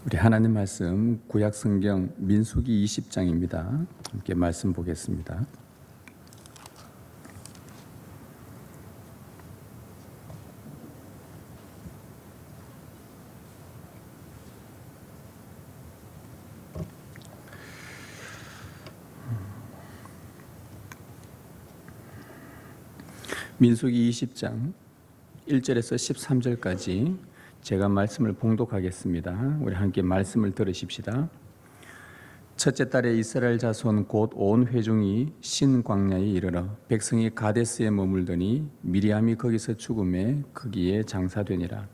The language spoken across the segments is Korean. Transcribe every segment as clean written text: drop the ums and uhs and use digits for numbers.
우리 하나님 말씀 구약 성경 민수기 20장입니다. 함께 말씀 보겠습니다. 민수기 20장 1절에서 13절까지 제가 말씀을 봉독하겠습니다. 우리 함께 말씀을 들으십시다. 첫째 달에 이스라엘 자손 곧 온 회중이 신 광야에 이르러 백성이 가데스에 머물더니 미리암이 거기서 죽음에 거기에 장사되니라.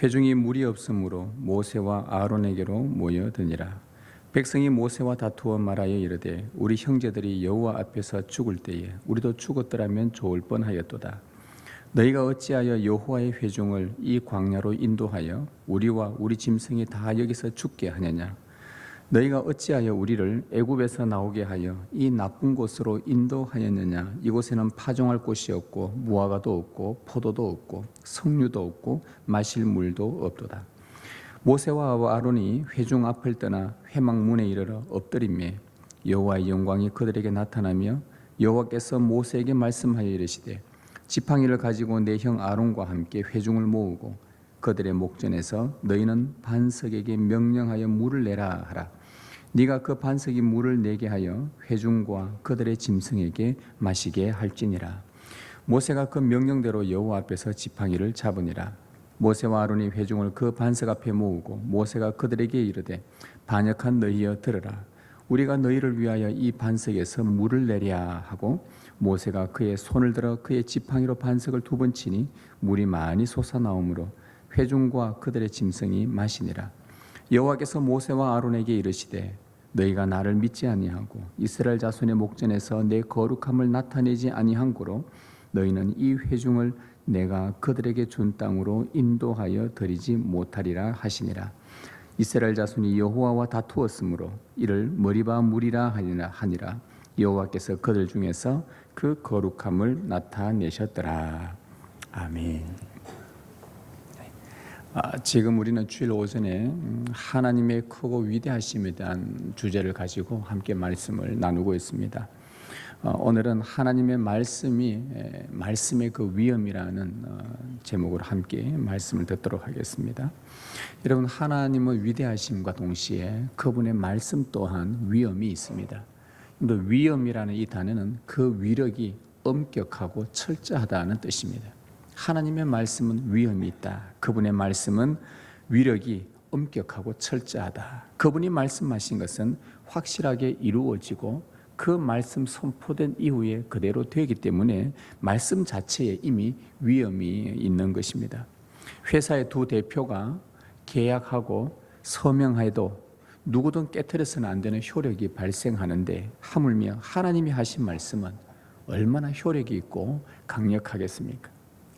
회중이 물이 없으므로 모세와 아론에게로 모여드니라. 백성이 모세와 다투어 말하여 이르되 우리 형제들이 여호와 앞에서 죽을 때에 우리도 죽었더라면 좋을 뻔하였도다. 너희가 어찌하여 여호와의 회중을 이 광야로 인도하여 우리와 우리 짐승이 다 여기서 죽게 하느냐? 너희가 어찌하여 우리를 애굽에서 나오게 하여 이 나쁜 곳으로 인도하였느냐? 이곳에는 파종할 곳이 없고 무화과도 없고 포도도 없고 석류도 없고 마실 물도 없도다. 모세와 아론이 회중 앞을 떠나 회막문에 이르러 엎드리며 여호와의 영광이 그들에게 나타나며 여호와께서 모세에게 말씀하여 이르시되 지팡이를 가지고 내 형 아론과 함께 회중을 모으고 그들의 목전에서 너희는 반석에게 명령하여 물을 내라 하라. 네가 그 반석이 물을 내게 하여 회중과 그들의 짐승에게 마시게 할지니라. 모세가 그 명령대로 여호와 앞에서 지팡이를 잡으니라. 모세와 아론이 회중을 그 반석 앞에 모으고 모세가 그들에게 이르되 반역한 너희여 들으라. 우리가 너희를 위하여 이 반석에서 물을 내랴 하고 모세가 그의 손을 들어 그의 지팡이로 반석을 2번 치니 물이 많이 솟아나오므로 회중과 그들의 짐승이 마시니라. 여호와께서 모세와 아론에게 이르시되 너희가 나를 믿지 아니하고 이스라엘 자손의 목전에서 내 거룩함을 나타내지 아니한 고로 너희는 이 회중을 내가 그들에게 준 땅으로 인도하여 드리지 못하리라 하시니라. 이스라엘 자손이 여호와와 다투었으므로 이를 머리바 물이라 하니라. 여호와께서 그들 중에서 그 거룩함을 나타내셨더라. 아멘. 지금 우리는 주일 오전에 하나님의 크고 위대하심에 대한 주제를 가지고 함께 말씀을 나누고 있습니다. 오늘은 하나님의 말씀의 그 위엄이라는 제목으로 함께 말씀을 듣도록 하겠습니다. 여러분, 하나님의 위대하심과 동시에 그분의 말씀 또한 위엄이 있습니다. 위엄이라는 이 단어는 그 위력이 엄격하고 철저하다는 뜻입니다. 하나님의 말씀은 위엄이 있다. 그분의 말씀은 위력이 엄격하고 철저하다. 그분이 말씀하신 것은 확실하게 이루어지고 그 말씀 선포된 이후에 그대로 되기 때문에 말씀 자체에 이미 위엄이 있는 것입니다. 회사의 2 대표가 계약하고 서명해도 누구든 깨트려서는 안 되는 효력이 발생하는데 하물며 하나님이 하신 말씀은 얼마나 효력이 있고 강력하겠습니까?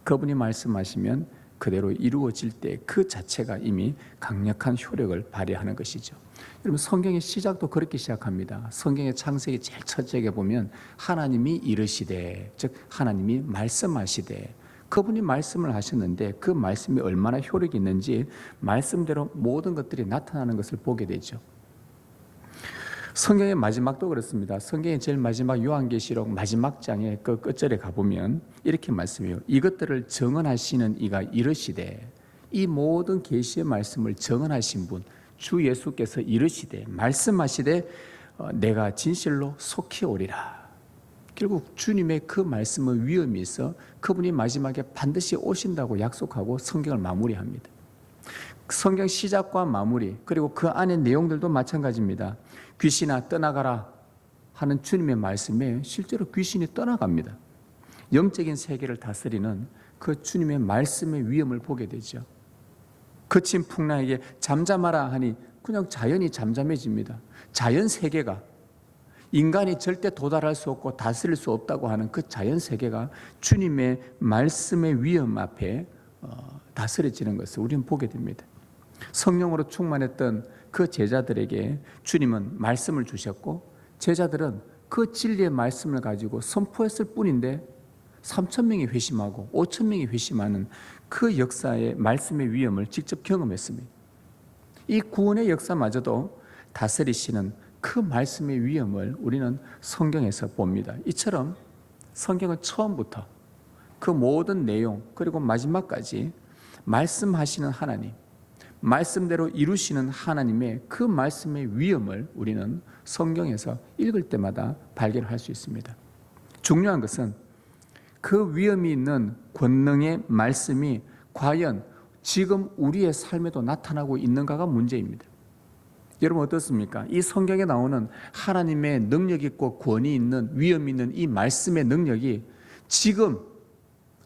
그분이 말씀하시면 그대로 이루어질 때 그 자체가 이미 강력한 효력을 발휘하는 것이죠. 여러분, 성경의 시작도 그렇게 시작합니다. 성경의 창세기 제일 첫째에 보면 하나님이 이르시되, 즉 하나님이 말씀하시되, 그분이 말씀을 하셨는데 그 말씀이 얼마나 효력이 있는지 말씀대로 모든 것들이 나타나는 것을 보게 되죠. 성경의 마지막도 그렇습니다. 성경의 제일 마지막 요한계시록 마지막 장의 그 끝절에 가보면 이렇게 말씀해요. 이것들을 정언하시는 이가 이르시되, 이 모든 계시의 말씀을 정언하신 분 주 예수께서 이르시되, 말씀하시되 내가 진실로 속히 오리라. 결국 주님의 그 말씀의 위엄이 있어 그분이 마지막에 반드시 오신다고 약속하고 성경을 마무리합니다. 성경 시작과 마무리, 그리고 그 안의 내용들도 마찬가지입니다. 귀신아 떠나가라 하는 주님의 말씀에 실제로 귀신이 떠나갑니다. 영적인 세계를 다스리는 그 주님의 말씀의 위엄을 보게 되죠. 거친 풍랑에게 잠잠하라 하니 그냥 자연이 잠잠해집니다. 자연 세계가, 인간이 절대 도달할 수 없고 다스릴 수 없다고 하는 그 자연 세계가 주님의 말씀의 위엄 앞에 다스려지는 것을 우리는 보게 됩니다. 성령으로 충만했던 그 제자들에게 주님은 말씀을 주셨고 제자들은 그 진리의 말씀을 가지고 선포했을 뿐인데 3,000명이 회심하고 5,000명이 회심하는 그 역사의 말씀의 위엄을 직접 경험했습니다. 이 구원의 역사마저도 다스리시는 그 말씀의 위엄을 우리는 성경에서 봅니다. 이처럼 성경은 처음부터 그 모든 내용 그리고 마지막까지 말씀하시는 하나님, 말씀대로 이루시는 하나님의 그 말씀의 위엄을 우리는 성경에서 읽을 때마다 발견할 수 있습니다. 중요한 것은 그 위엄이 있는 권능의 말씀이 과연 지금 우리의 삶에도 나타나고 있는가가 문제입니다. 여러분 어떻습니까? 이 성경에 나오는 하나님의 능력 있고 권위 있는 위엄 있는 이 말씀의 능력이 지금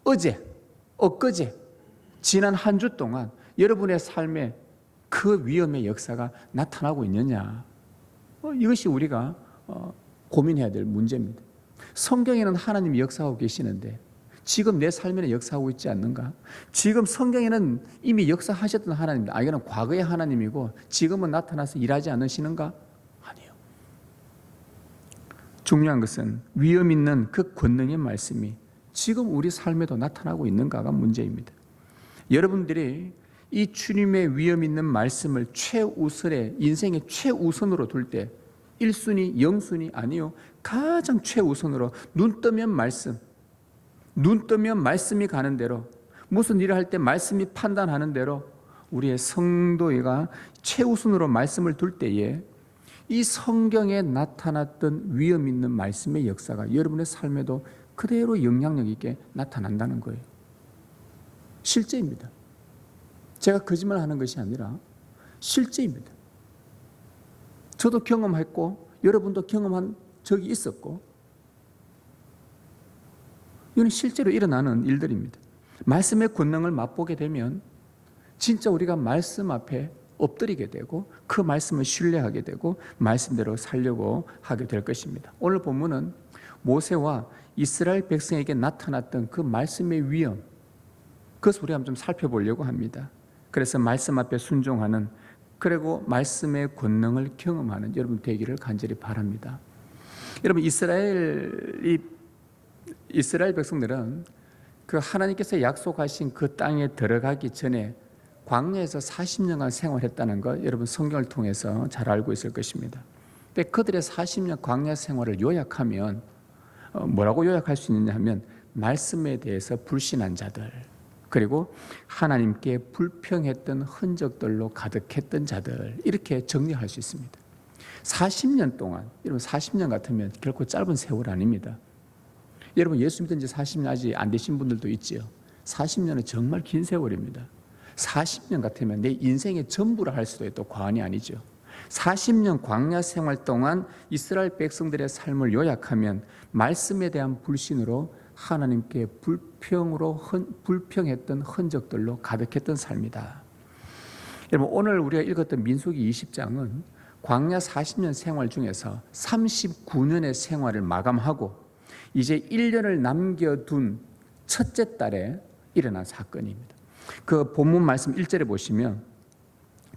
어제, 엊그제, 지난 한 주 동안 여러분의 삶에 그 위엄의 역사가 나타나고 있느냐? 이것이 우리가 고민해야 될 문제입니다. 성경에는 하나님이 역사하고 계시는데 지금 내 삶에는 역사하고 있지 않는가? 지금 성경에는 이미 역사하셨던 하나님입니다. 이거는 과거의 하나님이고 지금은 나타나서 일하지 않으시는가? 아니요. 중요한 것은 위엄 있는 그 권능의 말씀이 지금 우리 삶에도 나타나고 있는가가 문제입니다. 여러분들이 이 주님의 위엄 있는 말씀을 최우선에 인생의 최우선으로 둘 때 1순위, 0순위 아니요. 가장 최우선으로 눈 뜨면 말씀, 눈 뜨면 말씀이 가는 대로 무슨 일을 할 때 말씀이 판단하는 대로 우리의 성도가 최우선으로 말씀을 둘 때에 이 성경에 나타났던 위엄 있는 말씀의 역사가 여러분의 삶에도 그대로 영향력 있게 나타난다는 거예요. 실제입니다. 제가 거짓말하는 것이 아니라 실제입니다. 저도 경험했고 여러분도 경험한 적이 있었고 이건 실제로 일어나는 일들입니다. 말씀의 권능을 맛보게 되면 진짜 우리가 말씀 앞에 엎드리게 되고 그 말씀을 신뢰하게 되고 말씀대로 살려고 하게 될 것입니다. 오늘 본문은 모세와 이스라엘 백성에게 나타났던 그 말씀의 위엄, 그것을 우리가 좀 살펴보려고 합니다. 그래서 말씀 앞에 순종하는, 그리고 말씀의 권능을 경험하는 여러분 되기를 간절히 바랍니다. 여러분 이스라엘 백성들은 그 하나님께서 약속하신 그 땅에 들어가기 전에 광야에서 40년간 생활했다는 것 여러분 성경을 통해서 잘 알고 있을 것입니다. 근데 그들의 40년 광야 생활을 요약하면 뭐라고 요약할 수 있느냐 하면 말씀에 대해서 불신한 자들, 그리고 하나님께 불평했던 흔적들로 가득했던 자들, 이렇게 정리할 수 있습니다. 40년 동안, 여러분 40년 같으면 결코 짧은 세월 아닙니다. 여러분 예수 믿은 지 40년 아직 안 되신 분들도 있지요. 40년은 정말 긴 세월입니다. 40년 같으면 내 인생의 전부를 할 수도 또 과언이 아니죠. 40년 광야 생활 동안 이스라엘 백성들의 삶을 요약하면 말씀에 대한 불신으로 하나님께 불평했던 흔적들로 가득했던 삶이다. 여러분 오늘 우리가 읽었던 민수기 20장은 광야 40년 생활 중에서 39년의 생활을 마감하고 이제 1년을 남겨둔 첫째 달에 일어난 사건입니다. 그 본문 말씀 1절에 보시면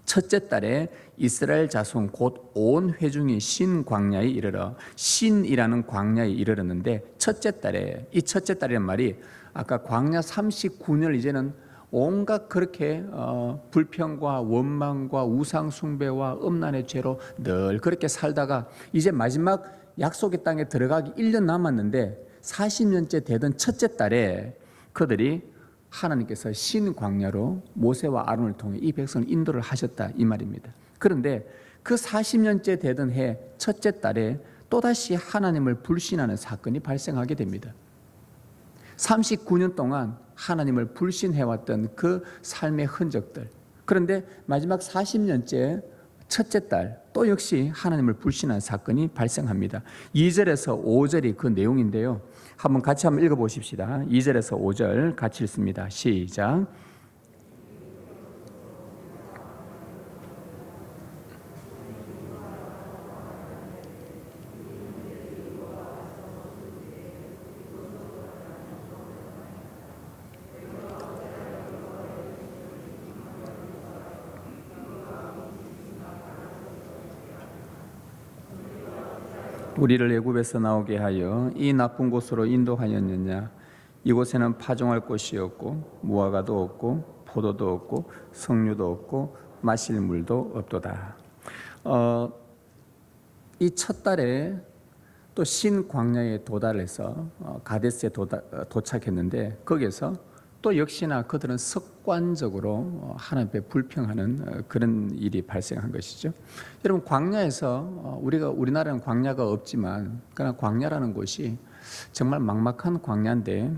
첫째 달에 이스라엘 자손 곧 온 회중이 신 광야에 이르러, 신이라는 광야에 이르렀는데 첫째 달에, 이 첫째 달이란 말이 아까 광야 39년을 이제는 온갖 그렇게 불평과 원망과 우상 숭배와 음란의 죄로 늘 그렇게 살다가 이제 마지막 약속의 땅에 들어가기 1년 남았는데 40년째 되던 첫째 달에 그들이 하나님께서 신광야로 모세와 아론을 통해 이 백성을 인도를 하셨다 이 말입니다. 그런데 그 40년째 되던 해 첫째 달에 또다시 하나님을 불신하는 사건이 발생하게 됩니다. 39년 동안 하나님을 불신해왔던 그 삶의 흔적들, 그런데 마지막 40년째 첫째 달 또 역시 하나님을 불신한 사건이 발생합니다. 2절에서 5절이 그 내용인데요. 한번 같이 한번 읽어보십시다. 2절에서 5절 같이 읽습니다. 시작. 우리를 애굽에서 나오게 하여 이 나쁜 곳으로 인도하였느냐. 이곳에는 파종할 곳이 없고 무화과도 없고 포도도 없고 석류도 없고 마실 물도 없도다. 이 첫 달에 또 신광야에 도달해서 가데스에 도착했는데 거기에서 또 역시나 그들은 습관적으로 하나님 앞에 불평하는 그런 일이 발생한 것이죠. 여러분, 광야에서 우리나라는 광야가 없지만 그러나 광야라는 곳이 정말 막막한 광야인데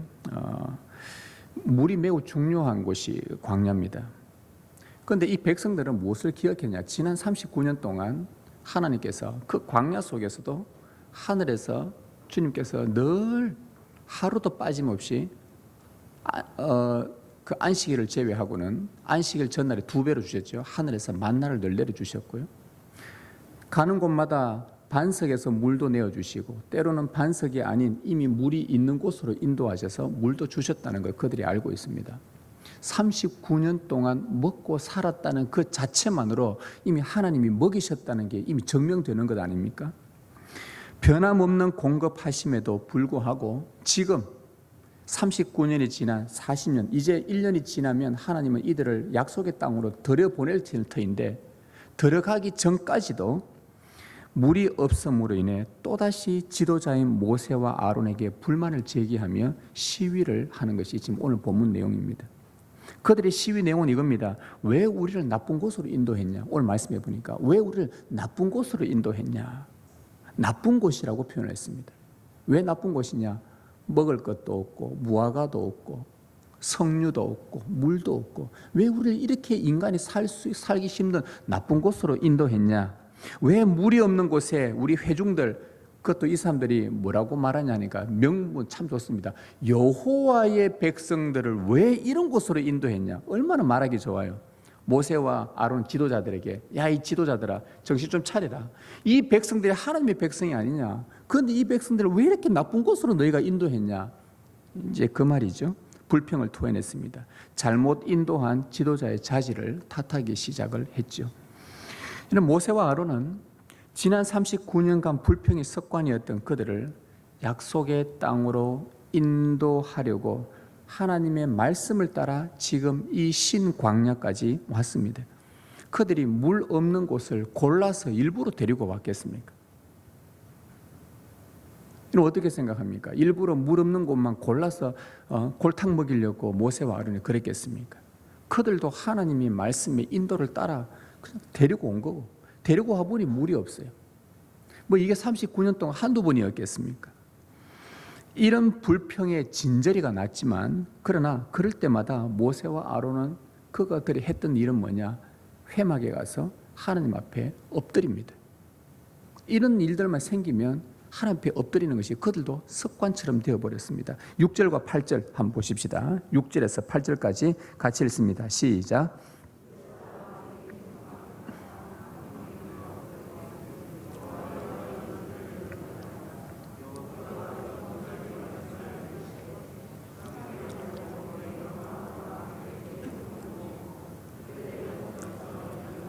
물이 매우 중요한 곳이 광야입니다. 그런데 이 백성들은 무엇을 기억했냐? 지난 39년 동안 하나님께서 그 광야 속에서도 하늘에서 주님께서 늘 하루도 빠짐없이 그 안식일을 제외하고는 안식일 전날에 2배로 주셨죠. 하늘에서 만나를 늘 내려주셨고요. 가는 곳마다 반석에서 물도 내어주시고 때로는 반석이 아닌 이미 물이 있는 곳으로 인도하셔서 물도 주셨다는 걸 그들이 알고 있습니다. 39년 동안 먹고 살았다는 그 자체만으로 이미 하나님이 먹이셨다는 게 이미 증명되는 것 아닙니까? 변함없는 공급하심에도 불구하고 지금 39년이 지난 40년, 이제 1년이 지나면 하나님은 이들을 약속의 땅으로 들여보낼 터인데 들어가기 전까지도 물이 없음으로 인해 또다시 지도자인 모세와 아론에게 불만을 제기하며 시위를 하는 것이 지금 오늘 본문 내용입니다. 그들의 시위 내용은 이겁니다. 왜 우리를 나쁜 곳으로 인도했냐? 오늘 말씀해 보니까 왜 우리를 나쁜 곳으로 인도했냐? 나쁜 곳이라고 표현을 했습니다. 왜 나쁜 곳이냐? 먹을 것도 없고 무화과도 없고 석류도 없고 물도 없고 왜 우리를 이렇게 인간이 살기 힘든 나쁜 곳으로 인도했냐? 왜 물이 없는 곳에 우리 회중들, 그것도 이 사람들이 뭐라고 말하냐니까 명분 참 좋습니다. 여호와의 백성들을 왜 이런 곳으로 인도했냐? 얼마나 말하기 좋아요. 모세와 아론 지도자들에게, 야, 이 지도자들아, 정신 좀 차리라. 이 백성들이 하나님의 백성이 아니냐? 그런데 이 백성들을 왜 이렇게 나쁜 곳으로 너희가 인도했냐? 이제 그 말이죠. 불평을 토해냈습니다. 잘못 인도한 지도자의 자질을 탓하기 시작을 했죠. 이런 모세와 아론은 지난 39년간 불평의 습관이었던 그들을 약속의 땅으로 인도하려고 하나님의 말씀을 따라 지금 이 신광야까지 왔습니다. 그들이 물 없는 곳을 골라서 일부러 데리고 왔겠습니까? 이건 어떻게 생각합니까? 일부러 물 없는 곳만 골라서 골탕 먹이려고 모세와 아론이 그랬겠습니까? 그들도 하나님의 말씀의 인도를 따라 그냥 데리고 온 거고, 데리고 와보니 물이 없어요. 뭐 이게 39년 동안 한두 번이었겠습니까? 이런 불평의 진저리가 났지만 그러나 그럴 때마다 모세와 아론은 그들이 했던 일은 뭐냐? 회막에 가서 하나님 앞에 엎드립니다. 이런 일들만 생기면 하나님 앞에 엎드리는 것이 그들도 습관처럼 되어버렸습니다. 6절과 8절 한번 보십시다. 6절에서 8절까지 같이 읽습니다. 시작.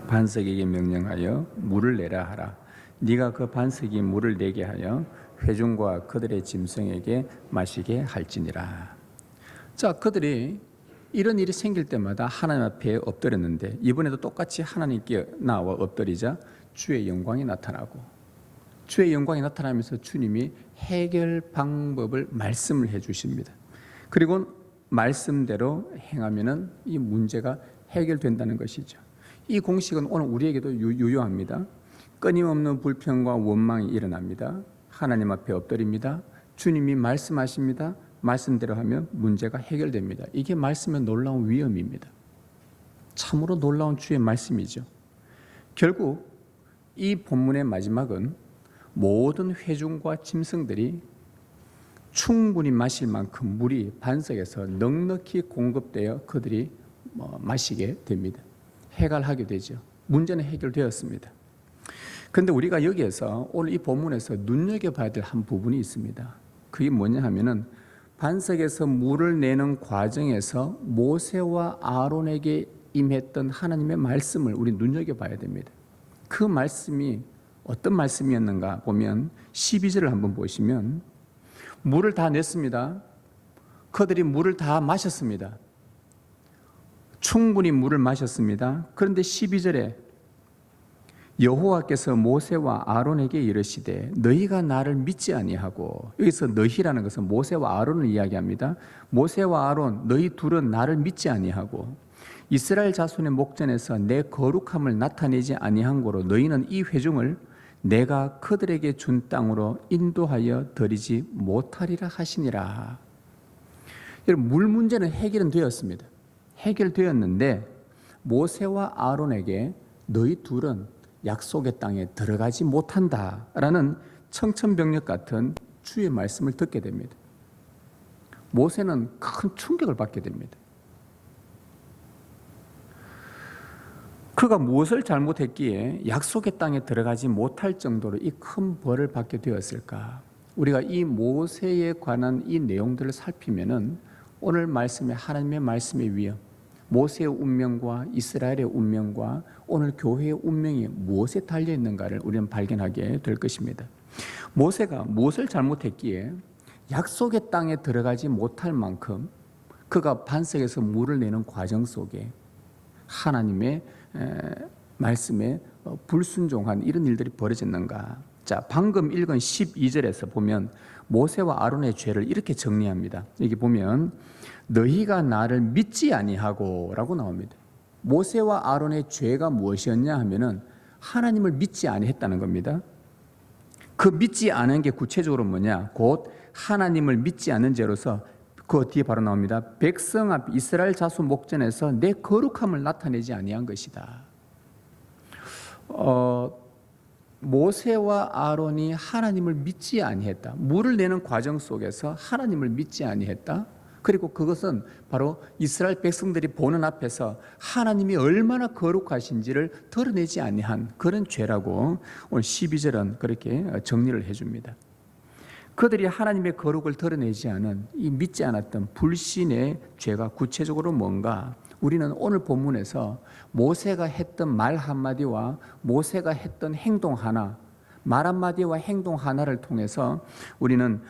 반석에게 명령하여 물을 내라 하라. 네가 그 반석이 물을 내게 하여 회중과 그들의 짐승에게 마시게 할지니라. 자, 그들이 이런 일이 생길 때마다 하나님 앞에 엎드렸는데 이번에도 똑같이 하나님께 나와 엎드리자 주의 영광이 나타나고, 주의 영광이 나타나면서 주님이 해결 방법을 말씀을 해주십니다. 그리고 말씀대로 행하면은 이 문제가 해결된다는 것이죠. 이 공식은 오늘 우리에게도 유효합니다. 끊임없는 불평과 원망이 일어납니다. 하나님 앞에 엎드립니다. 주님이 말씀하십니다. 말씀대로 하면 문제가 해결됩니다. 이게 말씀의 놀라운 위엄입니다. 참으로 놀라운 주의 말씀이죠. 결국 이 본문의 마지막은 모든 회중과 짐승들이 충분히 마실 만큼 물이 반석에서 넉넉히 공급되어 그들이 마시게 됩니다. 해결하게 되죠. 문제는 해결되었습니다. 그런데 우리가 여기에서 오늘 이 본문에서 눈여겨봐야 될 한 부분이 있습니다. 그게 뭐냐 하면은 반석에서 물을 내는 과정에서 모세와 아론에게 임했던 하나님의 말씀을 우리 눈여겨봐야 됩니다. 그 말씀이 어떤 말씀이었는가 보면 12절을 한번 보시면 물을 다 냈습니다. 그들이 물을 다 마셨습니다. 충분히 물을 마셨습니다. 그런데 12절에 여호와께서 모세와 아론에게 이르시되 너희가 나를 믿지 아니하고, 여기서 너희라는 것은 모세와 아론을 이야기합니다. 모세와 아론 너희 둘은 나를 믿지 아니하고 이스라엘 자손의 목전에서 내 거룩함을 나타내지 아니한 고로 너희는 이 회중을 내가 그들에게 준 땅으로 인도하여 드리지 못하리라 하시니라. 여러분, 물 문제는 해결은 되었습니다. 해결되었는데 모세와 아론에게 너희 둘은 약속의 땅에 들어가지 못한다라는 청천벽력 같은 주의 말씀을 듣게 됩니다. 모세는 큰 충격을 받게 됩니다. 그가 무엇을 잘못했기에 약속의 땅에 들어가지 못할 정도로 이 큰 벌을 받게 되었을까? 우리가 이 모세에 관한 이 내용들을 살피면은 오늘 말씀에 하나님의 말씀에 위험, 모세의 운명과 이스라엘의 운명과 오늘 교회의 운명이 무엇에 달려 있는가를 우리는 발견하게 될 것입니다. 모세가 무엇을 잘못했기에 약속의 땅에 들어가지 못할 만큼 그가 반석에서 물을 내는 과정 속에 하나님의 말씀에 불순종한 이런 일들이 벌어졌는가? 자, 방금 읽은 12절에서 보면 모세와 아론의 죄를 이렇게 정리합니다. 여기 보면 너희가 나를 믿지 아니하고 라고 나옵니다. 모세와 아론의 죄가 무엇이었냐 하면은 하나님을 믿지 아니했다는 겁니다. 그 믿지 않은 게 구체적으로 뭐냐? 곧 하나님을 믿지 않는 죄로서 그 뒤에 바로 나옵니다. 백성 앞 이스라엘 자손 목전에서 내 거룩함을 나타내지 아니한 것이다. 모세와 아론이 하나님을 믿지 아니했다. 물을 내는 과정 속에서 하나님을 믿지 아니했다. 그리고 그것은 바로 이스라엘 백성들이 보는 앞에서 하나님이 얼마나 거룩하신지를 드러내지 아니한 그런 죄라고 오늘 12절은 그렇게 정리를 해줍니다. 그들이 하나님의 거룩을 드러내지 않은 이 믿지 않았던 불신의 죄가 구체적으로 뭔가, 우리는 오늘 본문에서 모세가 했던 말 한마디와 모세가 했던 행동 하나, 말 한마디와 행동 하나를 통해서 우리는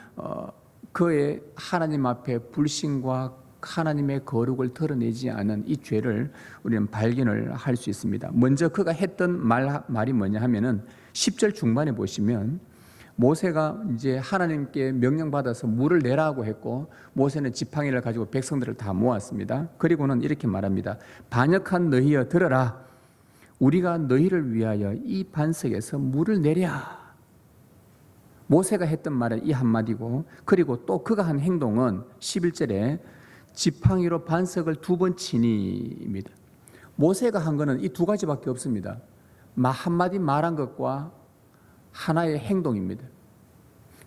그의 하나님 앞에 불신과 하나님의 거룩을 드러내지 않은 이 죄를 우리는 발견을 할 수 있습니다. 먼저 그가 했던 말이 뭐냐 하면은 10절 중반에 보시면 모세가 이제 하나님께 명령받아서 물을 내라고 했고 모세는 지팡이를 가지고 백성들을 다 모았습니다. 그리고는 이렇게 말합니다. 반역한 너희여 들어라. 우리가 너희를 위하여 이 반석에서 물을 내랴. 모세가 했던 말은 이 한마디고, 그리고 또 그가 한 행동은 11절에 지팡이로 반석을 2번 치니입니다. 모세가 한 것은 이 2가지밖에 없습니다. 한마디 말한 것과 하나의 행동입니다.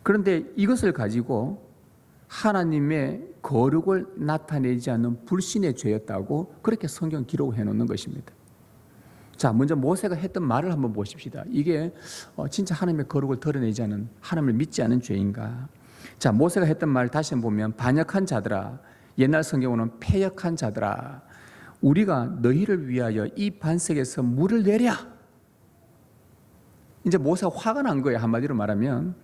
그런데 이것을 가지고 하나님의 거룩을 나타내지 않는 불신의 죄였다고 그렇게 성경 기록해 놓는 것입니다. 자, 먼저 모세가 했던 말을 한번 보십시다. 이게 진짜 하나님의 거룩을 드러내지 않은, 하나님을 믿지 않은 죄인가? 자, 모세가 했던 말 다시 한번 보면 반역한 자들아, 옛날 성경으로는 패역한 자들아, 우리가 너희를 위하여 이 반석에서 물을 내랴. 이제 모세가 화가 난 거예요. 한마디로 말하면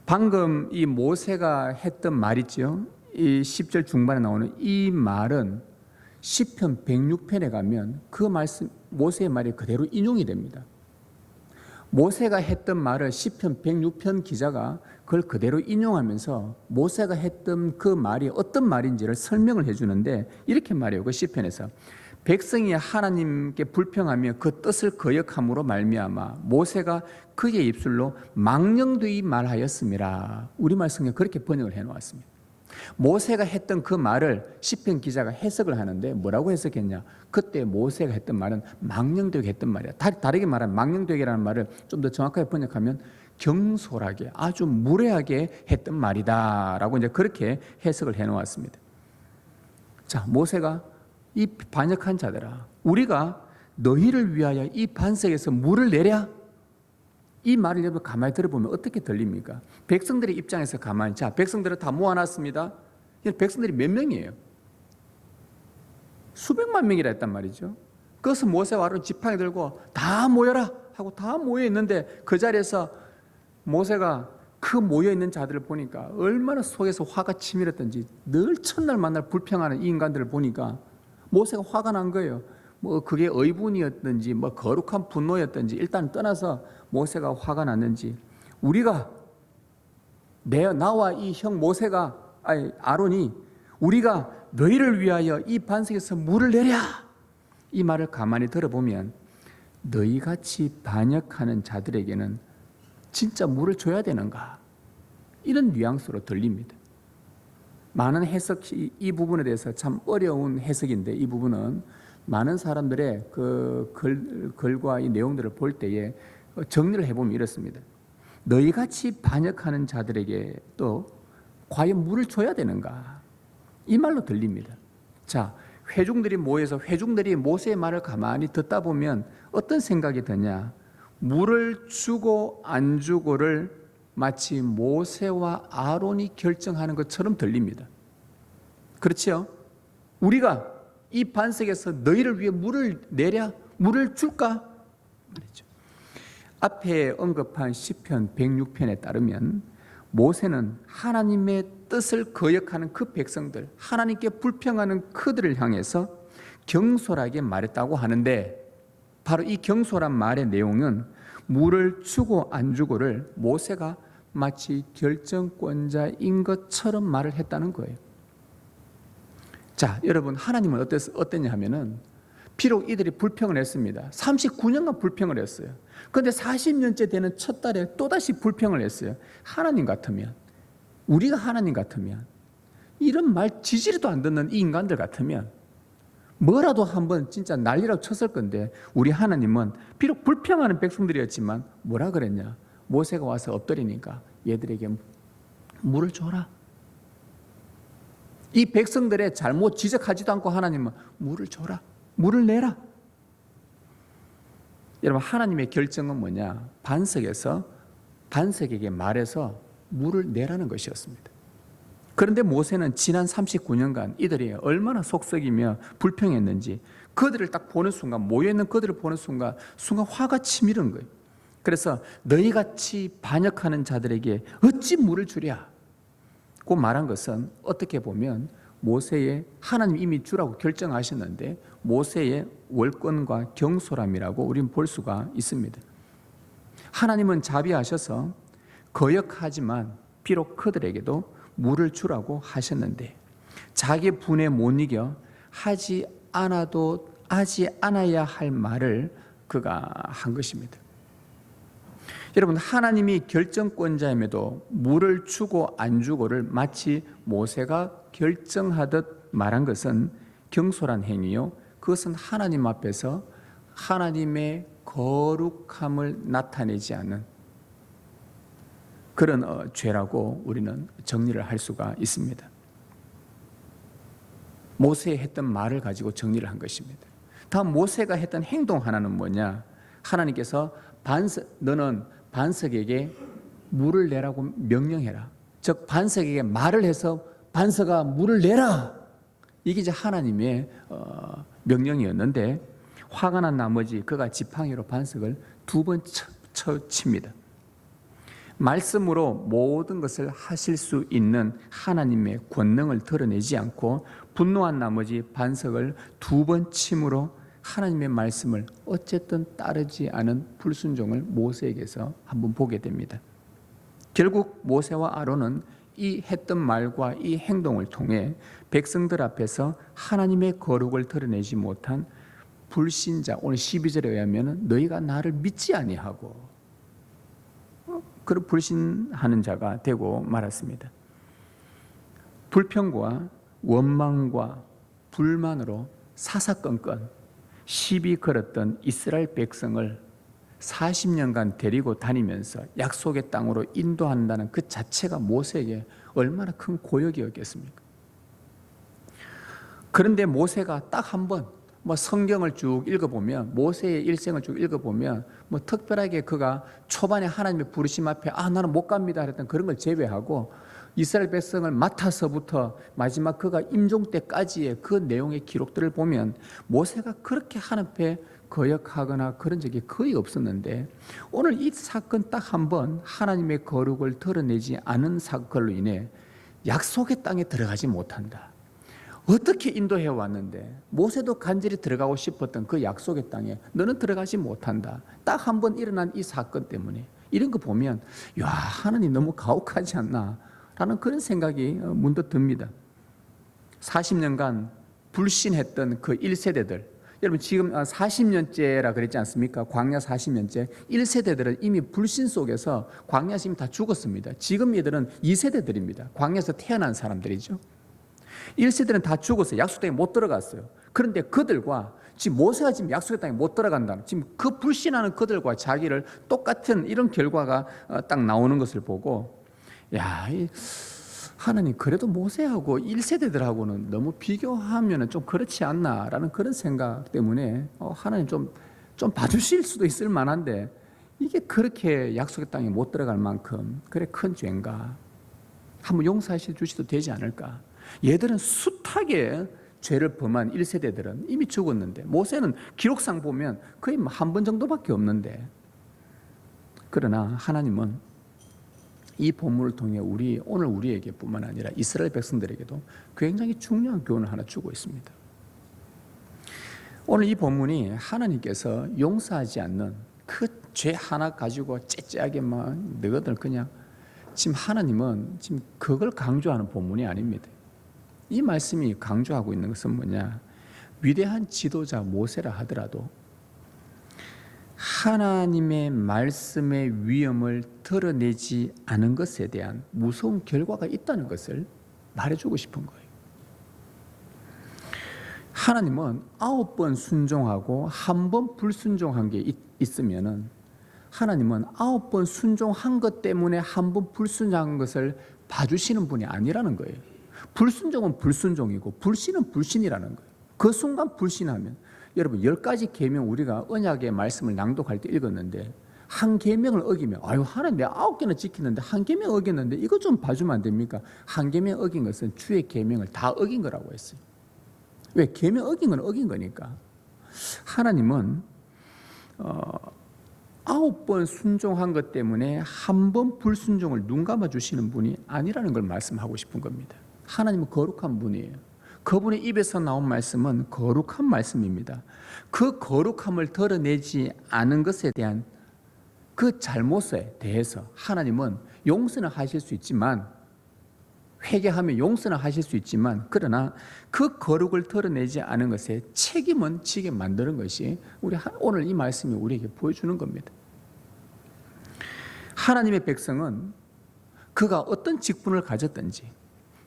방금 이 모세가 했던 말 있죠. 이 10절 중반에 나오는 이 말은 시편 106편에 가면 그 말씀, 모세의 말이 그대로 인용이 됩니다. 모세가 했던 말을 시편 106편 기자가 그걸 그대로 인용하면서 모세가 했던 그 말이 어떤 말인지를 설명을 해주는데 이렇게 말해요. 그 시편에서 백성이 하나님께 불평하며 그 뜻을 거역함으로 말미암아 모세가 그의 입술로 망령되이 말하였음이라. 우리말 성경 그렇게 번역을 해놓았습니다. 모세가 했던 그 말을 시편 기자가 해석을 하는데 뭐라고 해석했냐? 그때 모세가 했던 말은 망령되게 했던 말이야. 다르게 말하면 망령되게라는 말을 좀 더 정확하게 번역하면 경솔하게, 아주 무례하게 했던 말이다라고 이제 그렇게 해석을 해놓았습니다. 자, 모세가 이 반역한 자들아, 우리가 너희를 위하여 이 반석에서 물을 내랴. 이 말을 여러분 가만히 들어보면 어떻게 들립니까? 백성들의 입장에서 가만히, 자, 백성들을 다 모아놨습니다. 백성들이 몇 명이에요? 수백만 명이라 했단 말이죠. 그것은 모세와 아론 지팡이 들고 다 모여라 하고 다 모여 있는데 그 자리에서 모세가 그 모여 있는 자들을 보니까 얼마나 속에서 화가 치밀었던지, 늘 첫날 만날 불평하는 이 인간들을 보니까 모세가 화가 난 거예요. 뭐 그게 의분이었든지 뭐 거룩한 분노였든지 일단 떠나서 모세가 화가 났는지, 우리가 나와 이 형 모세가 아론이 우리가 너희를 위하여 이 반석에서 물을 내랴, 이 말을 가만히 들어보면 너희같이 반역하는 자들에게는 진짜 물을 줘야 되는가, 이런 뉘앙스로 들립니다. 많은 해석이 이 부분에 대해서 참 어려운 해석인데, 이 부분은 많은 사람들의 그 글과 이 내용들을 볼 때에 정리를 해보면 이렇습니다. 너희같이 반역하는 자들에게 또 과연 물을 줘야 되는가, 이 말로 들립니다. 자, 회중들이 모여서 회중들이 모세의 말을 가만히 듣다 보면 어떤 생각이 드냐, 물을 주고 안 주고를 마치 모세와 아론이 결정하는 것처럼 들립니다. 그렇지요? 우리가 이 반석에서 너희를 위해 물을 내랴, 물을 줄까? 그렇죠. 앞에 언급한 시편 106편에 따르면 모세는 하나님의 뜻을 거역하는 그 백성들, 하나님께 불평하는 그들을 향해서 경솔하게 말했다고 하는데, 바로 이 경솔한 말의 내용은 물을 주고 안 주고를 모세가 마치 결정권자인 것처럼 말을 했다는 거예요. 자, 여러분, 하나님은 어땠냐 하면은 비록 이들이 불평을 했습니다. 39년간 불평을 했어요. 그런데 40년째 되는 첫 달에 또다시 불평을 했어요. 하나님 같으면, 우리가 하나님 같으면, 이런 말 지지리도 안 듣는 이 인간들 같으면 뭐라도 한번 진짜 난리라고 쳤을 건데, 우리 하나님은 비록 불평하는 백성들이었지만 뭐라 그랬냐, 모세가 와서 엎드리니까 얘들에게 물을 줘라. 이 백성들의 잘못 지적하지도 않고 하나님은 물을 줘라, 물을 내라. 여러분, 하나님의 결정은 뭐냐, 반석에게 말해서 물을 내라는 것이었습니다. 그런데 모세는 지난 39년간 이들이 얼마나 속썩이며 불평했는지, 그들을 딱 보는 순간, 모여있는 그들을 보는 순간 화가 치밀은 거예요. 그래서 너희같이 반역하는 자들에게 어찌 물을 주랴, 그 말한 것은 어떻게 보면 모세의, 하나님 이미 주라고 결정하셨는데 모세의 월권과 경솔함이라고 우리는 볼 수가 있습니다. 하나님은 자비하셔서 거역하지만 비록 그들에게도 물을 주라고 하셨는데, 자기 분에 못 이겨 하지 않아야 할 말을 그가 한 것입니다. 여러분, 하나님이 결정권자임에도 물을 주고 안 주고를 마치 모세가 결정하듯 말한 것은 경솔한 행위요, 그것은 하나님 앞에서 하나님의 거룩함을 나타내지 않는 그런 죄라고 우리는 정리를 할 수가 있습니다. 모세의 했던 말을 가지고 정리를 한 것입니다. 다음, 모세가 했던 행동 하나는 뭐냐, 하나님께서 너는 반석에게 물을 내라고 명령해라, 즉 반석에게 말을 해서 반석아 물을 내라, 이게 이제 하나님의 명령이었는데, 화가 난 나머지 그가 지팡이로 반석을 2번 칩니다. 말씀으로 모든 것을 하실 수 있는 하나님의 권능을 드러내지 않고 분노한 나머지 반석을 2번 침으로 하나님의 말씀을 어쨌든 따르지 않은 불순종을 모세에게서 한번 보게 됩니다. 결국 모세와 아론은 이 했던 말과 이 행동을 통해 백성들 앞에서 하나님의 거룩을 드러내지 못한 불신자, 오늘 12절에 의하면 너희가 나를 믿지 아니하고, 그런 불신하는 자가 되고 말았습니다. 불평과 원망과 불만으로 사사건건 시비 걸었던 이스라엘 백성을 40년간 데리고 다니면서 약속의 땅으로 인도한다는 그 자체가 모세에게 얼마나 큰 고역이었겠습니까? 그런데 모세가 딱 한 번 성경을 쭉 읽어보면, 모세의 일생을 쭉 읽어보면 특별하게 그가 초반에 하나님의 부르심 앞에 나는 못 갑니다 했던 그런 걸 제외하고 이스라엘 백성을 맡아서부터 마지막 그가 임종 때까지의 그 내용의 기록들을 보면 모세가 그렇게 하나님 앞에 거역하거나 그런 적이 거의 없었는데, 오늘 이 사건 딱 한 번 하나님의 거룩을 드러내지 않은 사건으로 인해 약속의 땅에 들어가지 못한다, 어떻게 인도해 왔는데 모세도 간절히 들어가고 싶었던 그 약속의 땅에 너는 들어가지 못한다. 딱 한 번 일어난 이 사건 때문에 이런 거 보면 야, 하나님 너무 가혹하지 않나 라는 그런 생각이 문득 듭니다. 40년간 불신했던 그 1세대들, 여러분 지금 40년째라 그랬지 않습니까? 광야 40년째. 1세대들은 이미 불신 속에서 광야에서 이미 다 죽었습니다. 지금 얘들은 2세대들입니다. 광야에서 태어난 사람들이죠. 1세대는 다 죽어서 약속 땅에 못 들어갔어요. 그런데 그들과 지금 모세가 지금 약속의 땅에 못 들어간다는, 지금 그 불신하는 그들과 자기를 똑같은 이런 결과가 딱 나오는 것을 보고, 야, 하나님 그래도 모세하고 1세대들하고는 너무 비교하면 좀 그렇지 않나라는 그런 생각 때문에 하나님 좀 봐주실 수도 있을 만한데 이게 그렇게 약속의 땅에 못 들어갈 만큼 그래 큰 죄인가? 한번 용서하셔 주셔도 되지 않을까? 얘들은 숱하게 죄를 범한 1세대들은 이미 죽었는데 모세는 기록상 보면 거의 한 번 정도밖에 없는데, 그러나 하나님은 이 본문을 통해 오늘 우리에게 뿐만 아니라 이스라엘 백성들에게도 굉장히 중요한 교훈을 하나 주고 있습니다. 오늘 이 본문이 하나님께서 용서하지 않는 그 죄 하나 가지고 째째하게 막 너희들 그냥, 지금 하나님은 지금 그걸 강조하는 본문이 아닙니다. 이 말씀이 강조하고 있는 것은 뭐냐? 위대한 지도자 모세라 하더라도 하나님의 말씀의 위엄을 드러내지 않은 것에 대한 무서운 결과가 있다는 것을 말해주고 싶은 거예요. 하나님은 9번 순종하고 1번 불순종한 게 있으면은 하나님은 9번 순종한 것 때문에 1번 불순종한 것을 봐주시는 분이 아니라는 거예요. 불순종은 불순종이고 불신은 불신이라는 거예요. 그 순간 불신하면, 여러분 10가지 계명 우리가 언약의 말씀을 낭독할 때 읽었는데 한 계명을 어기면 아유 하나님 내가 9개나 지키는데 한 계명 어겼는데 이거 좀 봐주면 안 됩니까? 한 계명 어긴 것은 주의 계명을 다 어긴 거라고 했어요. 왜? 계명 어긴 건 어긴 거니까. 하나님은 9번 순종한 것 때문에 1번 불순종을 눈 감아 주시는 분이 아니라는 걸 말씀하고 싶은 겁니다. 하나님은 거룩한 분이에요. 그분의 입에서 나온 말씀은 거룩한 말씀입니다. 그 거룩함을 드러내지 않은 것에 대한 그 잘못에 대해서 하나님은 용서는 하실 수 있지만, 회개하면 용서는 하실 수 있지만, 그러나 그 거룩을 드러내지 않은 것에 책임은 지게 만드는 것이 오늘 이 말씀이 우리에게 보여주는 겁니다. 하나님의 백성은 그가 어떤 직분을 가졌든지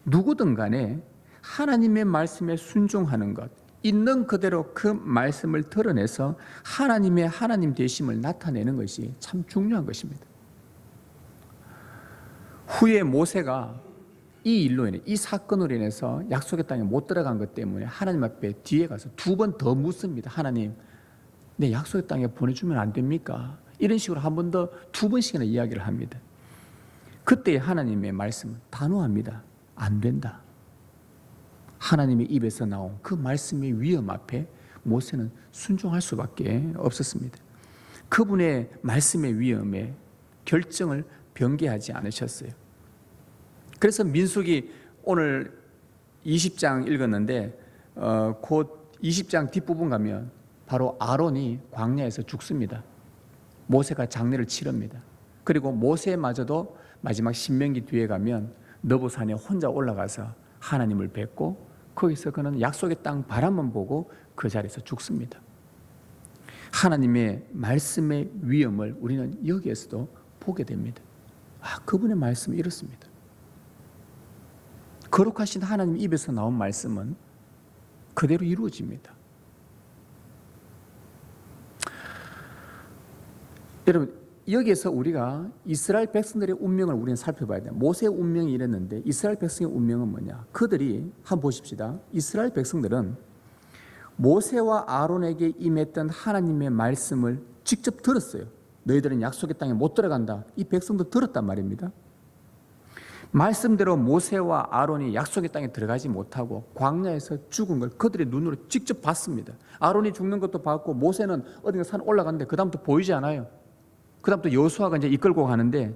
누구든 간에 하나님의 말씀에 순종하는 것, 있는 그대로 그 말씀을 드러내서 하나님의 하나님 되심을 나타내는 것이 참 중요한 것입니다. 후에 모세가 이 일로 인해, 이 사건으로 인해서 약속의 땅에 못 들어간 것 때문에 하나님 앞에 뒤에 가서 2번 더 묻습니다. 하나님, 내 약속의 땅에 보내주면 안 됩니까? 이런 식으로 한 번 더 2번씩이나 이야기를 합니다. 그때 하나님의 말씀은 단호합니다. 안 된다. 하나님의 입에서 나온 그 말씀의 위엄 앞에 모세는 순종할 수밖에 없었습니다. 그분의 말씀의 위엄에 결정을 변개하지 않으셨어요. 그래서 민수기 오늘 20장 읽었는데 곧 20장 뒷부분 가면 바로 아론이 광야에서 죽습니다. 모세가 장례를 치릅니다. 그리고 모세마저도 마지막 신명기 뒤에 가면 너보산에 혼자 올라가서 하나님을 뵙고 거기서 그는 약속의 땅 바람만 보고 그 자리에서 죽습니다. 하나님의 말씀의 위엄을 우리는 여기에서도 보게 됩니다. 그분의 말씀이 이렇습니다. 거룩하신 하나님 입에서 나온 말씀은 그대로 이루어집니다. 여러분, 여기에서 우리가 이스라엘 백성들의 운명을 우리는 살펴봐야 돼요. 모세의 운명이 이랬는데 이스라엘 백성의 운명은 뭐냐? 그들이 한번 보십시다. 이스라엘 백성들은 모세와 아론에게 임했던 하나님의 말씀을 직접 들었어요. 너희들은 약속의 땅에 못 들어간다. 이 백성도 들었단 말입니다. 말씀대로 모세와 아론이 약속의 땅에 들어가지 못하고 광야에서 죽은 걸 그들의 눈으로 직접 봤습니다. 아론이 죽는 것도 봤고 모세는 어딘가 산 올라갔는데 그 다음부터 보이지 않아요. 그 다음부터 여호수아가 이제 이끌고 가는데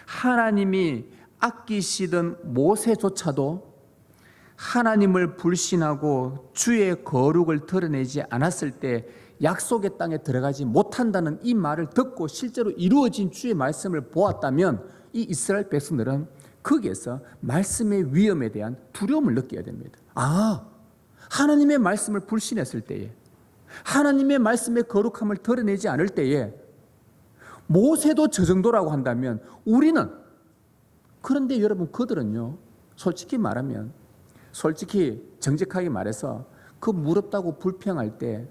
하나님이 아끼시던 모세조차도 하나님을 불신하고 주의 거룩을 드러내지 않았을 때 약속의 땅에 들어가지 못한다는 이 말을 듣고 실제로 이루어진 주의 말씀을 보았다면 이 이스라엘 백성들은 거기에서 말씀의 위험에 대한 두려움을 느껴야 됩니다. 하나님의 말씀을 불신했을 때에, 하나님의 말씀의 거룩함을 드러내지 않을 때에 모세도 저 정도라고 한다면 우리는, 그런데 여러분 그들은요, 솔직히 말하면, 솔직히 정직하게 말해서 그 무섭다고 불평할 때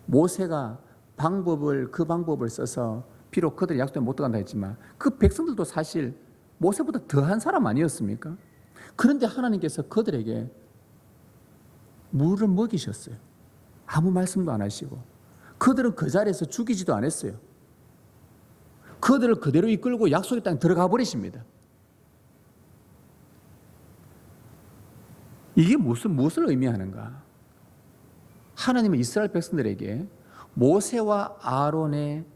모세가 그 방법을 써서 비록 그들이 약속에 못 들어간다 했지만 그 백성들도 사실 모세보다 더한 사람 아니었습니까? 그런데 하나님께서 그들에게 물을 먹이셨어요. 아무 말씀도 안 하시고 그들은 그 자리에서 죽이지도 않았어요. 그들을 그대로 이끌고 약속의 땅에 들어가 버리십니다. 이게 무엇을 의미하는가? 하나님은 이스라엘 백성들에게 모세와 아론의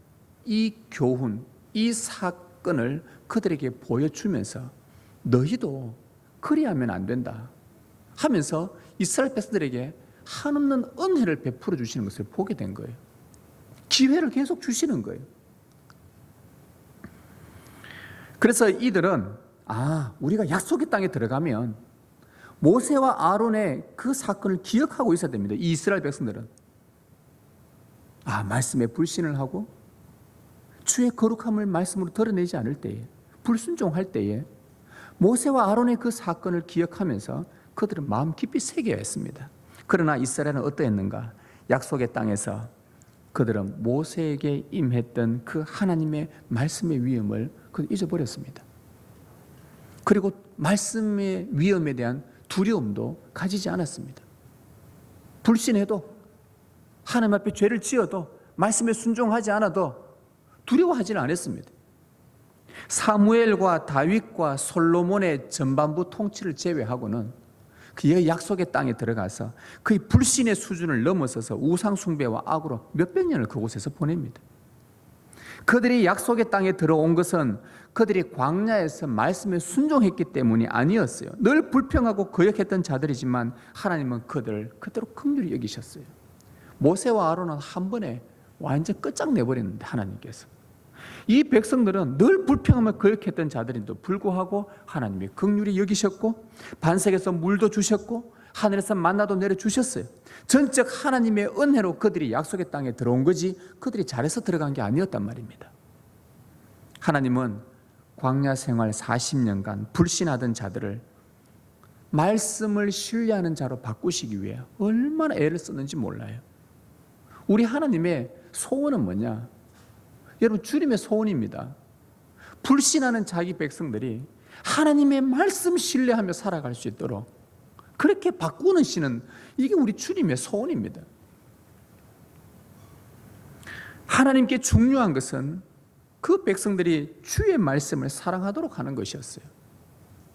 이 교훈, 이 사건을 그들에게 보여주면서 너희도 그리하면 안 된다 하면서 이스라엘 백성들에게 한없는 은혜를 베풀어 주시는 것을 보게 된 거예요. 기회를 계속 주시는 거예요. 그래서 이들은 우리가 약속의 땅에 들어가면 모세와 아론의 그 사건을 기억하고 있어야 됩니다. 이 이스라엘 백성들은 말씀에 불신을 하고 주의 거룩함을 말씀으로 드러내지 않을 때에, 불순종할 때에 모세와 아론의 그 사건을 기억하면서 그들은 마음 깊이 새겨야 했습니다. 그러나 이스라엘은 어떠했는가? 약속의 땅에서 그들은 모세에게 임했던 그 하나님의 말씀의 위엄을 잊어버렸습니다. 그리고 말씀의 위엄에 대한 두려움도 가지지 않았습니다. 불신해도, 하나님 앞에 죄를 지어도, 말씀에 순종하지 않아도 두려워하지는 않았습니다. 사무엘과 다윗과 솔로몬의 전반부 통치를 제외하고는 그 약속의 땅에 들어가서 그의 불신의 수준을 넘어서서 우상 숭배와 악으로 몇백 년을 그곳에서 보냅니다. 그들이 약속의 땅에 들어온 것은 그들이 광야에서 말씀에 순종했기 때문이 아니었어요. 늘 불평하고 거역했던 자들이지만 하나님은 그들을 그대로 긍휼히 여기셨어요. 모세와 아론은 한 번에 완전 끝장내버렸는데 하나님께서 이 백성들은 늘 불평하며 거역했던 자들인데도 불구하고 하나님이 긍휼히 여기셨고 반석에서 물도 주셨고 하늘에서 만나도 내려주셨어요. 전적 하나님의 은혜로 그들이 약속의 땅에 들어온 거지 그들이 잘해서 들어간 게 아니었단 말입니다. 하나님은 광야 생활 40년간 불신하던 자들을 말씀을 신뢰하는 자로 바꾸시기 위해 얼마나 애를 썼는지 몰라요. 우리 하나님의 소원은 뭐냐? 여러분, 주님의 소원입니다. 불신하는 자기 백성들이 하나님의 말씀 신뢰하며 살아갈 수 있도록 그렇게 바꾸는 시는 이게 우리 주님의 소원입니다. 하나님께 중요한 것은 그 백성들이 주의 말씀을 사랑하도록 하는 것이었어요.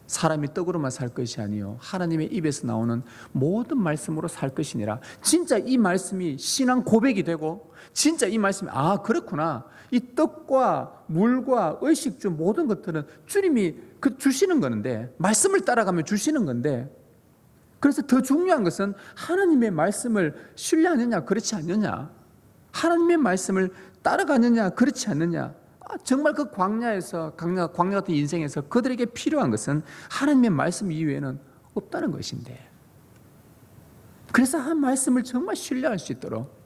사람이 떡으로만 살 것이 아니요 하나님의 입에서 나오는 모든 말씀으로 살 것이니라. 진짜 이 말씀이 신앙 고백이 되고 진짜 이 말씀이 그렇구나, 이 떡과 물과 의식주 모든 것들은 주님이 주시는 건데, 말씀을 따라가면 주시는 건데, 그래서 더 중요한 것은 하나님의 말씀을 신뢰하느냐 그렇지 않느냐, 하나님의 말씀을 따라가느냐 그렇지 않느냐. 정말 그 광야 같은 인생에서 그들에게 필요한 것은 하나님의 말씀 이외에는 없다는 것인데, 그래서 한 말씀을 정말 신뢰할 수 있도록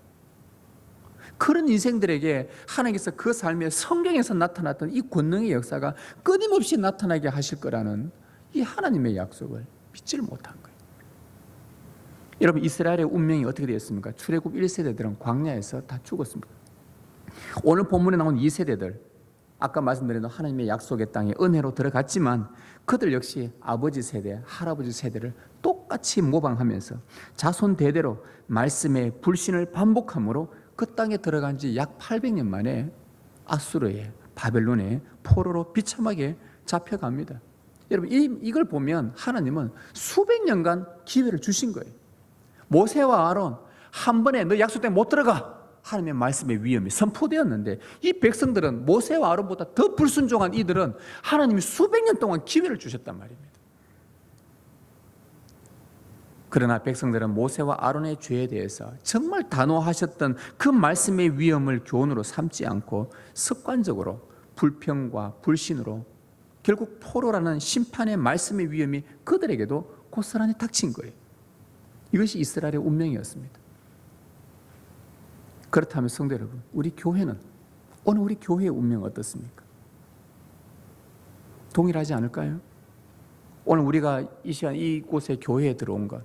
그런 인생들에게 하나님께서 그 삶에 성경에서 나타났던 이 권능의 역사가 끊임없이 나타나게 하실 거라는 이 하나님의 약속을 믿지를 못한 거예요. 여러분, 이스라엘의 운명이 어떻게 되었습니까? 출애굽 1세대들은 광야에서 다 죽었습니다. 오늘 본문에 나온 2세대들, 아까 말씀드린 하나님의 약속의 땅에 은혜로 들어갔지만 그들 역시 아버지 세대, 할아버지 세대를 똑같이 모방하면서 자손 대대로 말씀의 불신을 반복함으로 그 땅에 들어간 지 약 800년 만에 아수르의 바벨론의 포로로 비참하게 잡혀갑니다. 여러분, 이걸 보면 하나님은 수백 년간 기회를 주신 거예요. 모세와 아론 한 번에 너 약속 땅에 못 들어가, 하나님의 말씀의 위엄이 선포되었는데, 이 백성들은 모세와 아론보다 더 불순종한 이들은 하나님이 수백 년 동안 기회를 주셨단 말입니다. 그러나 백성들은 모세와 아론의 죄에 대해서 정말 단호하셨던 그 말씀의 위엄을 교훈으로 삼지 않고 습관적으로 불평과 불신으로 결국 포로라는 심판의 말씀의 위엄이 그들에게도 고스란히 닥친 거예요. 이것이 이스라엘의 운명이었습니다. 그렇다면 성도 여러분, 우리 교회는, 오늘 우리 교회의 운명은 어떻습니까? 동일하지 않을까요? 오늘 우리가 이 시간 이곳에 교회에 들어온 것,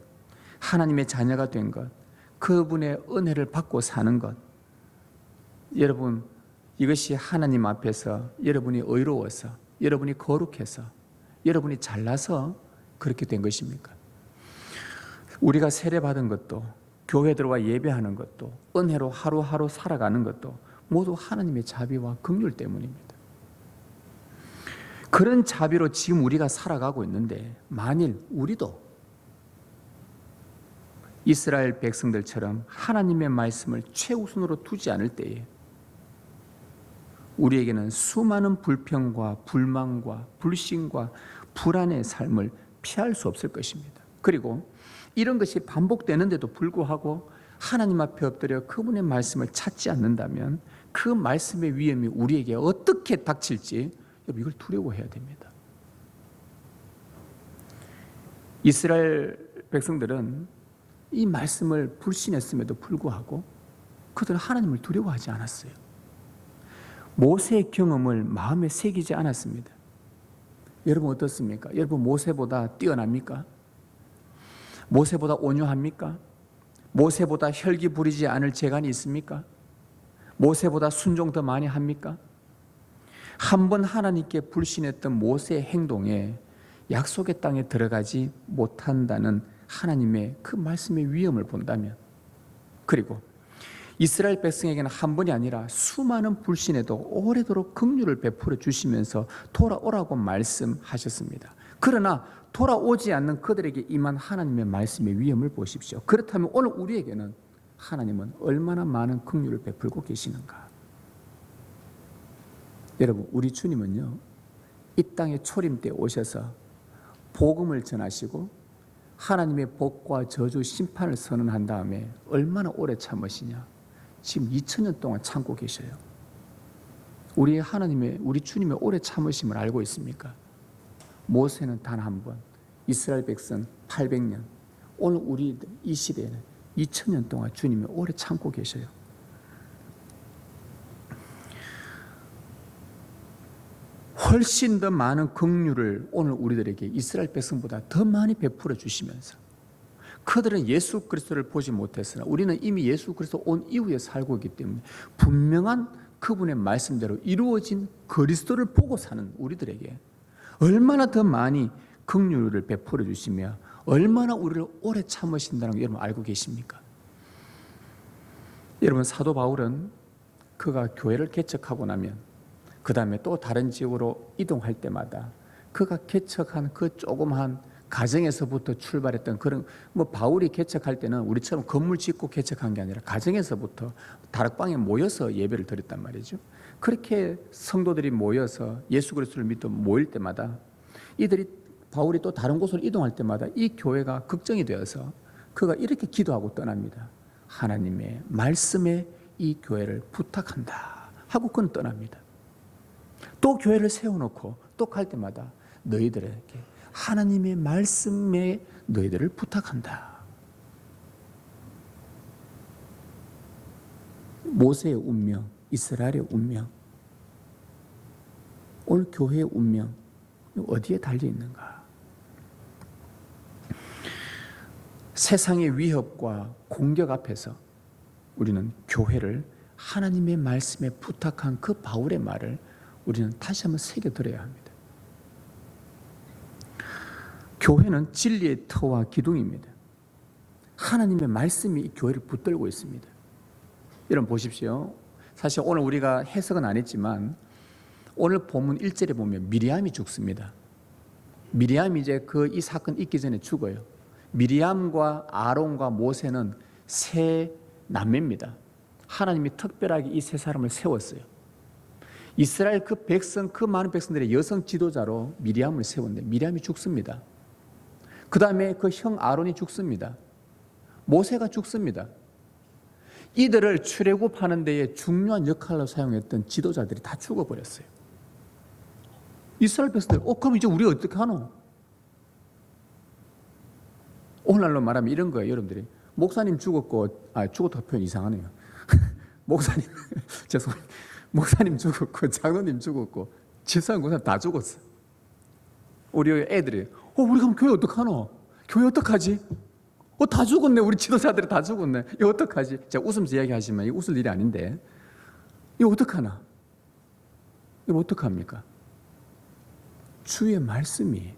하나님의 자녀가 된 것, 그분의 은혜를 받고 사는 것, 여러분, 이것이 하나님 앞에서 여러분이 의로워서, 여러분이 거룩해서, 여러분이 잘나서 그렇게 된 것입니까? 우리가 세례받은 것도, 교회 들어와 예배하는 것도, 은혜로 하루하루 살아가는 것도 모두 하나님의 자비와 긍휼 때문입니다. 그런 자비로 지금 우리가 살아가고 있는데, 만일 우리도 이스라엘 백성들처럼 하나님의 말씀을 최우선으로 두지 않을 때에 우리에게는 수많은 불평과 불만과 불신과 불안의 삶을 피할 수 없을 것입니다. 그리고 이런 것이 반복되는데도 불구하고 하나님 앞에 엎드려 그분의 말씀을 찾지 않는다면 그 말씀의 위험이 우리에게 어떻게 닥칠지 이걸 두려워해야 됩니다. 이스라엘 백성들은 이 말씀을 불신했음에도 불구하고 그들은 하나님을 두려워하지 않았어요. 모세의 경험을 마음에 새기지 않았습니다. 여러분 어떻습니까? 여러분 모세보다 뛰어납니까? 모세보다 온유합니까? 모세보다 혈기 부리지 않을 재간이 있습니까? 모세보다 순종 더 많이 합니까? 한 번 하나님께 불신했던 모세의 행동에 약속의 땅에 들어가지 못한다는 하나님의 그 말씀의 위엄을 본다면, 그리고 이스라엘 백성에게는 한 번이 아니라 수많은 불신에도 오래도록 긍휼을 베풀어 주시면서 돌아오라고 말씀하셨습니다. 그러나 돌아오지 않는 그들에게 임한 하나님의 말씀의 위엄을 보십시오. 그렇다면 오늘 우리에게는 하나님은 얼마나 많은 긍휼을 베풀고 계시는가? 여러분, 우리 주님은요, 이 땅에 초림 때 오셔서 복음을 전하시고 하나님의 복과 저주 심판을 선언한 다음에 얼마나 오래 참으시냐? 지금 2000년 동안 참고 계셔요. 우리 하나님의, 우리 주님의 오래 참으심을 알고 있습니까? 모세는 단 한 번, 이스라엘 백성 800년, 오늘 우리 이 시대에는 2000년 동안 주님이 오래 참고 계셔요. 훨씬 더 많은 긍휼을 오늘 우리들에게 이스라엘 백성보다 더 많이 베풀어 주시면서, 그들은 예수 그리스도를 보지 못했으나 우리는 이미 예수 그리스도 온 이후에 살고 있기 때문에 분명한 그분의 말씀대로 이루어진 그리스도를 보고 사는 우리들에게 얼마나 더 많이 긍휼을 베풀어 주시며 얼마나 우리를 오래 참으신다는 걸 여러분 알고 계십니까? 여러분, 사도 바울은 그가 교회를 개척하고 나면 그 다음에 또 다른 지역으로 이동할 때마다 그가 개척한 그 조그마한 가정에서부터 출발했던 그런, 바울이 개척할 때는 우리처럼 건물 짓고 개척한 게 아니라 가정에서부터 다락방에 모여서 예배를 드렸단 말이죠. 그렇게 성도들이 모여서 예수 그리스도를 믿고 모일 때마다 바울이 또 다른 곳으로 이동할 때마다 이 교회가 걱정이 되어서 그가 이렇게 기도하고 떠납니다. 하나님의 말씀에 이 교회를 부탁한다 하고 그는 떠납니다. 또 교회를 세워놓고 또 갈 때마다 너희들에게 하나님의 말씀에 너희들을 부탁한다. 모세의 운명, 이스라엘의 운명, 오늘 교회의 운명 어디에 달려 있는가? 세상의 위협과 공격 앞에서 우리는 교회를 하나님의 말씀에 부탁한 그 바울의 말을 우리는 다시 한번 새겨들어야 합니다. 교회는 진리의 터와 기둥입니다. 하나님의 말씀이 이 교회를 붙들고 있습니다. 여러분 보십시오. 사실 오늘 우리가 해석은 안 했지만 오늘 본문 1절에 보면 미리암이 죽습니다. 미리암이 이제 이 사건 있기 전에 죽어요. 미리암과 아론과 모세는 세 남매입니다. 하나님이 특별하게 이 세 사람을 세웠어요. 이스라엘 그 백성, 그 많은 백성들의 여성 지도자로 미리암을 세웠는데 미리암이 죽습니다. 그 다음에 그 형 아론이 죽습니다. 모세가 죽습니다. 이들을 출애굽하는 데에 중요한 역할로 사용했던 지도자들이 다 죽어버렸어요. 이스라엘 백성들, 그럼 이제 우리 어떻게 하노? 오늘날로 말하면 이런 거예요, 여러분들이. 목사님 죽었고, 죽었다 표현 이상하네요. 목사님, 죄송합니다. 목사님 죽었고, 장로님 죽었고, 집사님, 목사님 다 죽었어. 우리 애들이, 우리 그럼 교회 어떡하노? 교회 어떡하지? 다 죽었네. 우리 지도자들이 다 죽었네. 이거 어떡하지? 제가 웃으면서 이야기하시면 이거 웃을 일이 아닌데, 이거 어떡하나? 이거 어떡합니까? 주의 말씀이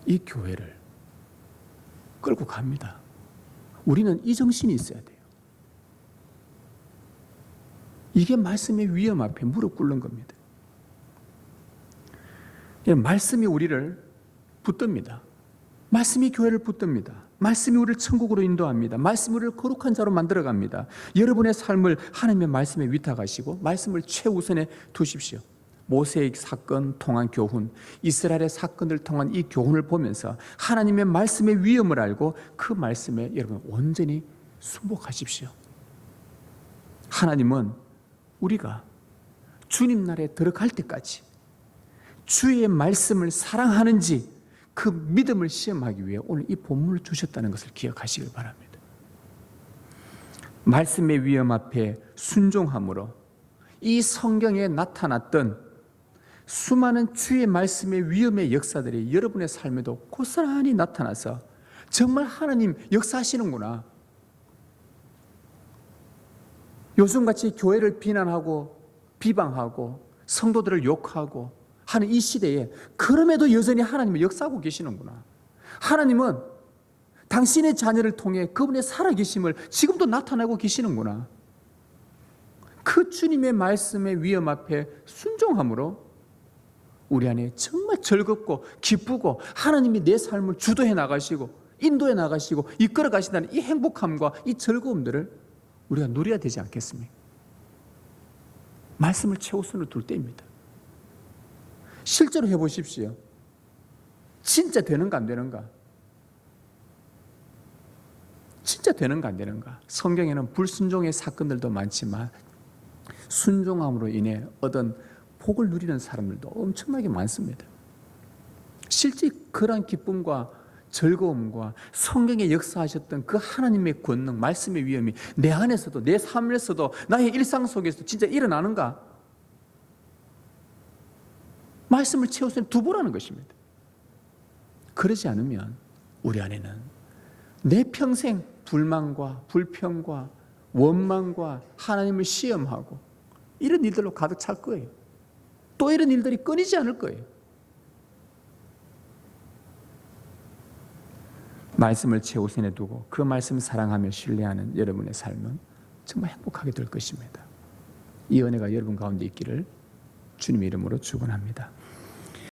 이 교회를 끌고 갑니다. 우리는 이 정신이 있어야 돼요. 이게 말씀의 위험 앞에 무릎 꿇는 겁니다. 말씀이 우리를 붙듭니다. 말씀이 교회를 붙듭니다. 말씀이 우리를 천국으로 인도합니다. 말씀이 우리를 거룩한 자로 만들어갑니다. 여러분의 삶을 하나님의 말씀에 위탁하시고 말씀을 최우선에 두십시오. 모세의 사건 통한 교훈, 이스라엘의 사건을 통한 이 교훈을 보면서 하나님의 말씀의 위엄을 알고 그 말씀에 여러분 온전히 순복하십시오. 하나님은 우리가 주님 나라에 들어갈 때까지 주의 말씀을 사랑하는지 그 믿음을 시험하기 위해 오늘 이 본문을 주셨다는 것을 기억하시길 바랍니다. 말씀의 위엄 앞에 순종함으로 이 성경에 나타났던 수많은 주의 말씀의 위엄의 역사들이 여러분의 삶에도 고스란히 나타나서 정말 하나님 역사하시는구나. 요즘같이 교회를 비난하고 비방하고 성도들을 욕하고 하는 이 시대에 그럼에도 여전히 하나님은 역사하고 계시는구나. 하나님은 당신의 자녀를 통해 그분의 살아계심을 지금도 나타내고 계시는구나. 그 주님의 말씀의 위엄 앞에 순종함으로 우리 안에 정말 즐겁고 기쁘고 하나님이 내 삶을 주도해 나가시고 인도해 나가시고 이끌어 가신다는 이 행복함과 이 즐거움들을 우리가 누려야 되지 않겠습니까? 말씀을 최우선으로 둘 때입니다. 실제로 해보십시오. 진짜 되는가 안 되는가? 진짜 되는가 안 되는가? 성경에는 불순종의 사건들도 많지만 순종함으로 인해 얻은 복을 누리는 사람들도 엄청나게 많습니다. 실제 그러한 기쁨과 즐거움과 성경에 역사하셨던 그 하나님의 권능, 말씀의 위엄이 내 안에서도 내 삶에서도 나의 일상 속에서도 진짜 일어나는가? 말씀을 채우선 두보라는 것입니다. 그러지 않으면 우리 안에는 내 평생 불만과 불평과 원망과 하나님을 시험하고 이런 일들로 가득 찰 거예요. 또 이런 일들이 끊이지 않을 거예요. 말씀을 최우선에 두고 그 말씀을 사랑하며 신뢰하는 여러분의 삶은 정말 행복하게 될 것입니다. 이 은혜가 여러분 가운데 있기를 주님의 이름으로 축원합니다.